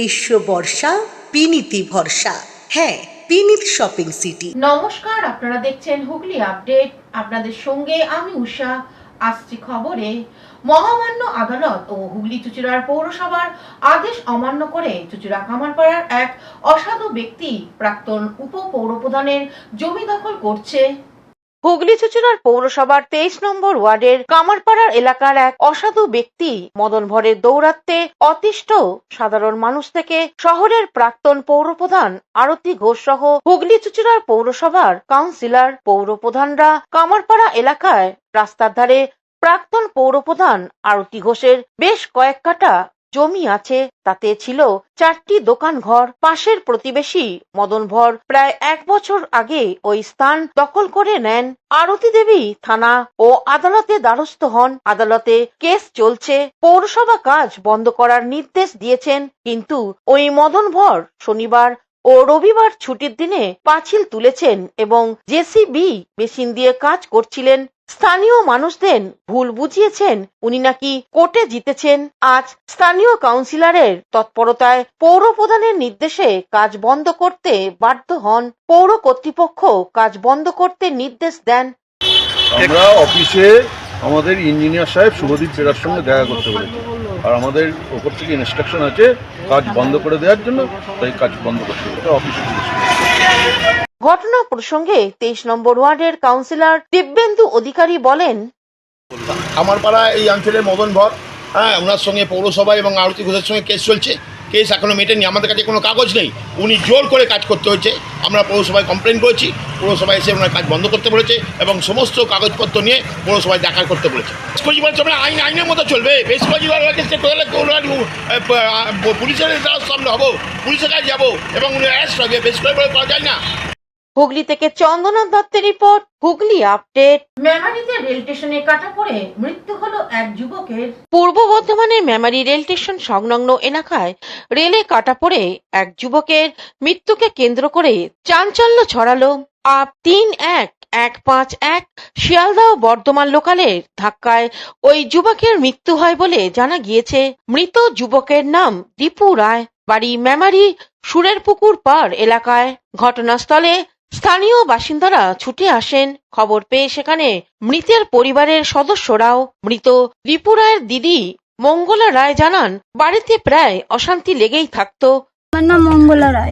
গ্রীষ্ম বর্ষা বিনীতি ভরসা। হ্যাঁ, বিনীত শপিং সিটি। নমস্কার, আপনারা দেখছেন হুগলি আপডেট। আপনাদের সঙ্গে আমি উষা। আসছি খবরে। মহামান্য আদালত ও হুগলি চুঁচুড়ার পৌরসভার আদেশ অমান্য করে চুঁচুড়া কামারপাড়ার এক অসাধু ব্যক্তি প্রাক্তন উপপৌরপ্রধানের জমি দখল করছে। হুগলি চুঁচুড়ার পৌরসভার 23 নম্বর ওয়ার্ডের কামারপাড়ার এলাকার এক অসাধু ব্যক্তি মদন ভরের দৌরাত্মে অতিষ্ঠ সাধারণ মানুষ থেকে শহরের প্রাক্তন পৌরপ্রধান আরতি ঘোষ সহ হুগলি চুঁচুড়ার পৌরসভার কাউন্সিলর পৌরপ্রধানরা কামারপাড়া এলাকায় রাস্তার ধারে প্রাক্তন পৌরপ্রধান আরতি ঘোষের বেশ কয়েক কাঠা জমি আছে, তাতে ছিল 4টি দোকান ঘর। পাশের প্রতিবেশী মদন ভর প্রায় 1 বছর আগে ওই স্থান দখল করে নেন। আরতি দেবী থানা ও আদালতে দ্বারস্থ হন। আদালতে কেস চলছে। পৌরসভা কাজ বন্ধ করার নির্দেশ দিয়েছেন, কিন্তু ওই মদন ভর শনিবার ও রবিবার ছুটির দিনে পাঁচিল তুলেছেন এবং জেসিবি মেশিন দিয়ে কাজ করছিলেন। স্থানীয় মানুষদের ভুল বুঝিয়েছেন উনি নাকি কোর্টে জিতেছেন। আজ স্থানীয় কাউন্সিলরের তৎপরতায় পৌর প্রধানের নির্দেশে কাজ বন্ধ করতে বাধ্য হন। পৌর কর্তৃপক্ষ কাজ বন্ধ করতে নির্দেশ দেন। আমরা অফিসে আমাদের ইঞ্জিনিয়ার সাহেব শুভদীপ বেরার সঙ্গে দেখা করতে বলেছি, আর আমাদের ওপর থেকে ইনস্ট্রাকশন আছে কাজ বন্ধ করে দেওয়ার জন্য, তাই কাজ বন্ধ করতে হবে অফিসে। ঘটনা প্রসঙ্গে 23 নম্বর ওয়ার্ডের কাউন্সিলর দিব্যেন্দু অধিকারী বলেন, আমার পাড়া এই অঞ্চলের মদন ভর, ওনার সঙ্গে পৌরসভা এবং আরতি ঘোষের সঙ্গে কেস চলছে। কেস এখনও মেটেনি, আমাদের কাছে কোনো কাগজ নেই। উনি জোর করে কাজ করতে হয়েছে। আমরা পৌরসভায় কমপ্লেন করেছি, পৌরসভায় এসে ওনার কাজ বন্ধ করতে বলেছে এবং সমস্ত কাগজপত্র নিয়ে পৌরসভায় দেখা করতে বলেছে। বেশকজিবার চলবে, আইনের মতো চলবে। বেশকজিবার পুলিশের সামনে হবো, পুলিশের কাছে যাবো এবং উনি অ্যারেস্ট হবে। বেশকজিবার করা যায় না। হুগলি থেকে চন্দনা দত্তের রিপোর্ট, হুগলি আপডেট। মেমারিতে রেল স্টেশনে কাটা পড়ে মৃত্যু হলো এক যুবকের। পূর্ব বর্ধমানের মেমারি রেল স্টেশন সংলগ্ন এলাকায় রেলে কাটা পড়ে এক যুবকের মৃত্যুকে কেন্দ্র করে চাঞ্চল্য ছড়ালো। 3-1-151 শিয়ালদহ বর্ধমান লোকালের ধাক্কায় ওই যুবকের মৃত্যু হয় বলে জানা গিয়েছে। মৃত যুবকের নাম দীপু রায়, বাড়ি মেমারি সুরেরপুকুর পাড় এলাকায়। ঘটনাস্থলে স্থানীয় বাসিন্দারা ছুটে আসেন। খবর পেয়ে সেখানে মৃতের পরিবারের সদস্যরাও। মৃত দীপু রায়ের দিদি মঙ্গলা রায় জানান, বাড়িতে প্রায় অশান্তি লেগেই থাকতো। আমার নাম মঙ্গলা রায়।